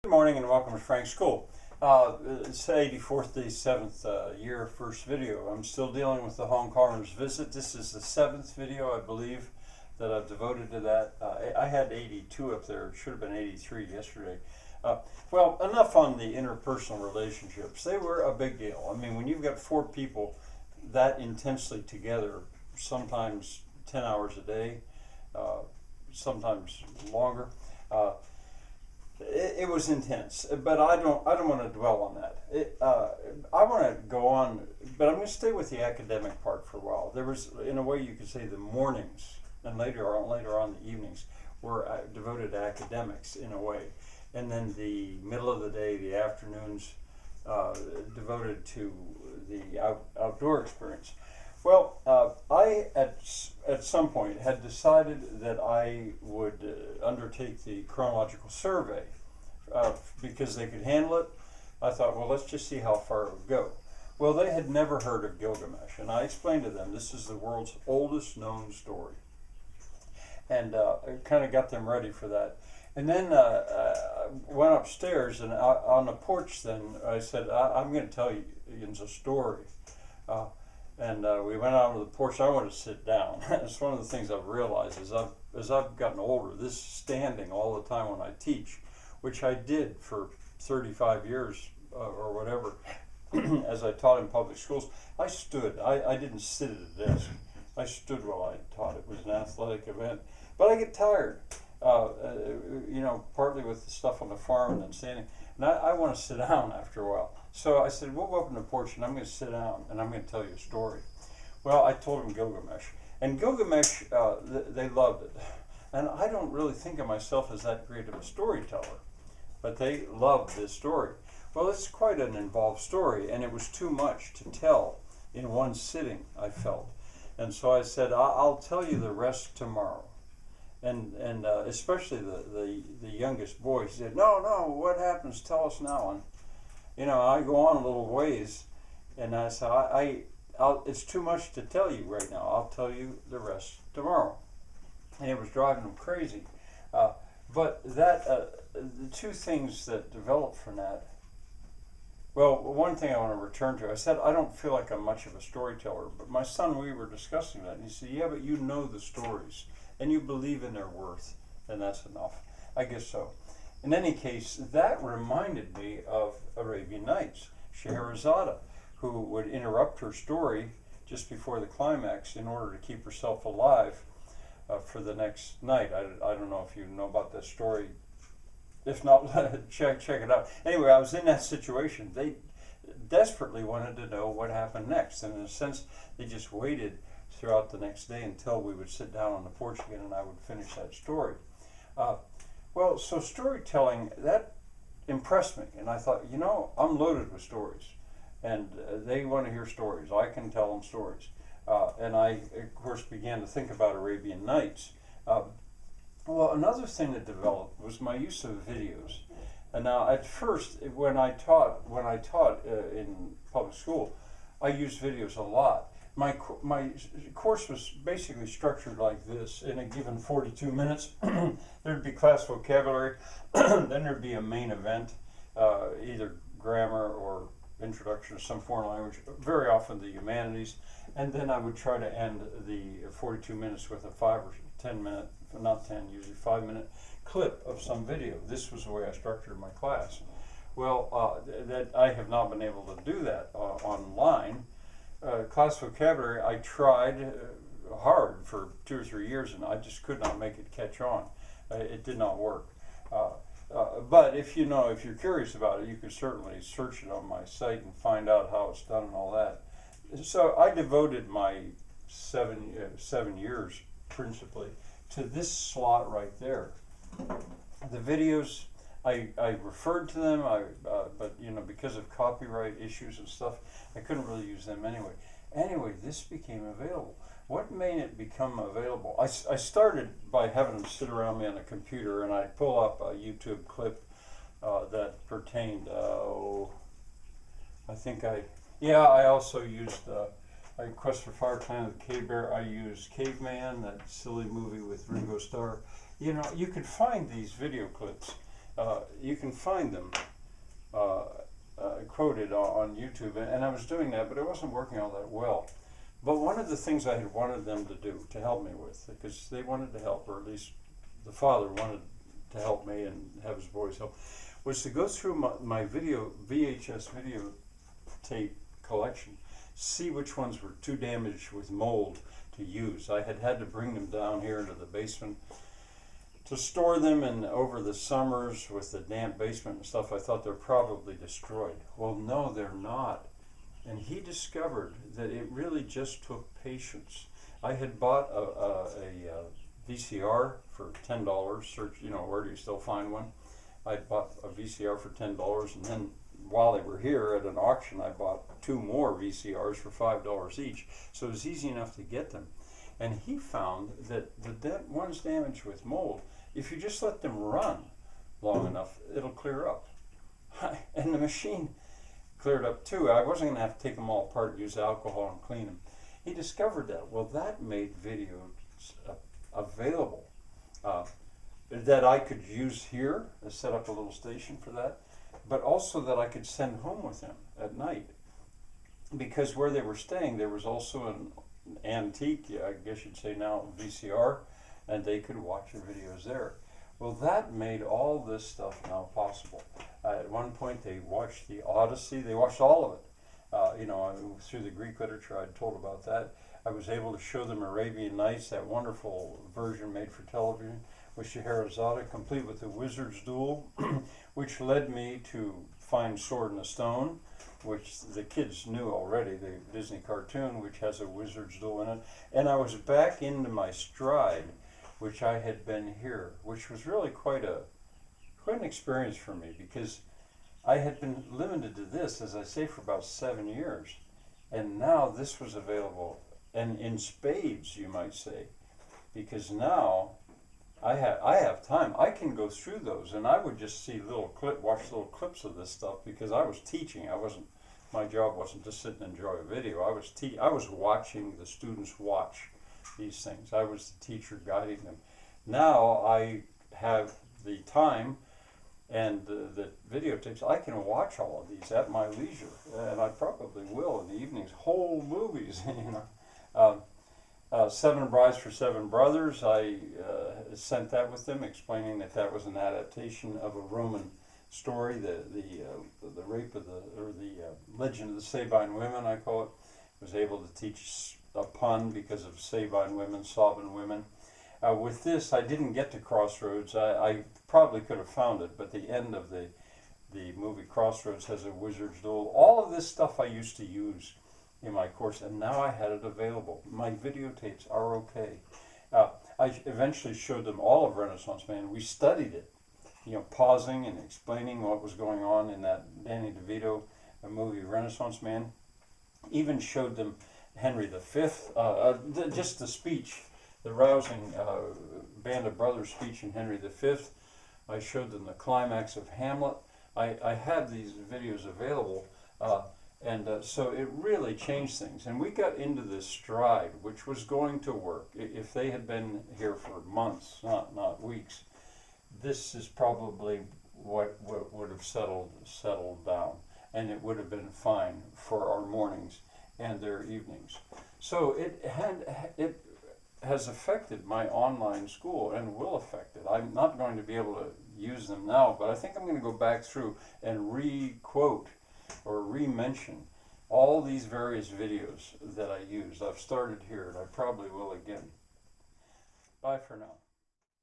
Good morning and welcome to Frank's School. It's 84th day, 7th year, first video. I'm still dealing with the Hong Kongers visit. This is the 7th video, I believe, that I've devoted to that. I had 82 up there. It should have been 83 yesterday. Well, enough on the interpersonal relationships. They were a big deal. I mean, when you've got 4 people that intensely together, sometimes 10 hours a day, sometimes longer, it was intense, but I don't want to dwell on that. I want to go on, but I'm going to stay with the academic part for a while. There was, in a way, you could say the mornings and later on the evenings were devoted to academics in a way, and then the middle of the day, the afternoons, devoted to the outdoor experience. Well, I at some point had decided that I would undertake the chronological survey because they could handle it. I thought, well, let's just see how far it would go. Well, they had never heard of Gilgamesh, and I explained to them this is the world's oldest known story, and I kind of got them ready for that. And then I went upstairs, and on the porch then I said, I'm going to tell you a story. And we went out on the porch. I wanted to sit down. It's one of the things I've realized as I've gotten older, this standing all the time when I teach, which I did for 35 years or whatever, as I taught in public schools. I stood. I didn't sit at a desk. I stood while I taught. It was an athletic event. But I get tired, partly with the stuff on the farm and then standing. And I want to sit down after a while. So I said, we'll go up on the porch and I'm going to sit down and I'm going to tell you a story. Well, I told them Gilgamesh. And Gilgamesh, they loved it. And I don't really think of myself as that great of a storyteller. But they loved this story. Well, it's quite an involved story, and it was too much to tell in one sitting, I felt. And so I said, I'll tell you the rest tomorrow. And especially the youngest boy, he said, no, what happens? Tell us now. And I go on a little ways, and I said, it's too much to tell you right now. I'll tell you the rest tomorrow. And it was driving him crazy. But the two things that developed from that, well, one thing I want to return to, I said, I don't feel like I'm much of a storyteller, but my son, we were discussing that, and he said, yeah, but you know the stories, and you believe in their worth, and that's enough. I guess so. In any case, that reminded me of Arabian Nights, Scheherazade, who would interrupt her story just before the climax in order to keep herself alive for the next night. I don't know if you know about that story. If not, check it out. Anyway, I was in that situation. They desperately wanted to know what happened next, and in a sense, they just waited throughout the next day until we would sit down on the porch again and I would finish that story. Well, so storytelling, that impressed me, and I thought, I'm loaded with stories, and they want to hear stories. I can tell them stories. And I, of course, began to think about Arabian Nights. Well, another thing that developed was my use of videos. And now, at first, when I taught in public school, I used videos a lot. My course was basically structured like this. In a given 42 minutes, there'd be class vocabulary, then there'd be a main event, either grammar or introduction to some foreign language, very often the humanities, and then I would try to end the 42 minutes with a 5 or 10 minute, not 10, usually 5-minute clip of some video. This was the way I structured my class. Well, that I have not been able to do that online. Class vocabulary, I tried hard for 2 or 3 years, and I just could not make it catch on. It did not work. But if you're curious about it, you can certainly search it on my site and find out how it's done and all that. So I devoted my 7 years principally to this slot right there. The videos, I referred to them, but because of copyright issues and stuff, I couldn't really use them anyway. Anyway, this became available. What made it become available? I started by having them sit around me on a computer, and I'd pull up a YouTube clip that pertained. I also used Quest for Fire Clan of the Cave Bear. I used Caveman, that silly movie with Ringo Starr. You could find these video clips you can find them quoted on YouTube, and I was doing that, but it wasn't working all that well. But one of the things I had wanted them to do, to help me with, because they wanted to help, or at least the father wanted to help me and have his boys help, was to go through my VHS videotape collection, see which ones were too damaged with mold to use. I had to bring them down here into the basement to store them, and over the summers with the damp basement and stuff, I thought they're probably destroyed. Well, no, they're not. And he discovered that it really just took patience. I had bought a VCR for $10. Search, where do you still find one? I bought a VCR for $10, and then while they were here at an auction, I bought 2 more VCRs for $5 each. So it was easy enough to get them. And he found that the ones damaged with mold, if you just let them run long enough, it'll clear up. And the machine cleared up too. I wasn't going to have to take them all apart, use alcohol and clean them. He discovered that. Well, that made videos available that I could use here, set up a little station for that, but also that I could send home with him at night. Because where they were staying, there was also an antique, I guess you'd say now, VCR, and they could watch your videos there. Well, that made all this stuff now possible. At one point, they watched the Odyssey. They watched all of it. Through the Greek literature, I'd told about that. I was able to show them Arabian Nights, that wonderful version made for television with Scheherazade, complete with the Wizard's Duel, which led me to find Sword in the Stone, which the kids knew already, the Disney cartoon, which has a Wizard's Duel in it. And I was back into my stride, which I had been here, which was really quite an experience for me, because I had been limited to this, as I say, for about 7 years. And now this was available, and in spades, you might say, because now I have time. I can go through those, and I would just see watch little clips of this stuff, because I was teaching. My job wasn't to sit and enjoy a video. I was watching the students watch these things. I was the teacher guiding them. Now I have the time and the videotapes. I can watch all of these at my leisure, and I probably will in the evenings. Whole movies, 7 Brides for 7 Brothers. I sent that with them, explaining that was an adaptation of a Roman story, the rape of the legend of the Sabine women, I call it. Was able to teach a pun because of Sabine women, Sabine women. With this, I didn't get to Crossroads. I probably could have found it, but the end of the movie Crossroads has a Wizard's Duel. All of this stuff I used to use in my course, and now I had it available. My videotapes are okay. I eventually showed them all of Renaissance Man. We studied it, pausing and explaining what was going on in that Danny DeVito movie Renaissance Man. Even showed them Henry V, just the speech, the rousing Band of Brothers speech in Henry V. I showed them the climax of Hamlet. I had these videos available, and so it really changed things. And we got into this stride, which was going to work. If they had been here for months, not weeks, this is probably what would have settled down, and it would have been fine for our mornings and their evenings. So it has affected my online school, and will affect it. I'm not going to be able to use them now, but I think I'm going to go back through and re-quote or re-mention all these various videos that I used. I've started here, and I probably will again. Bye for now.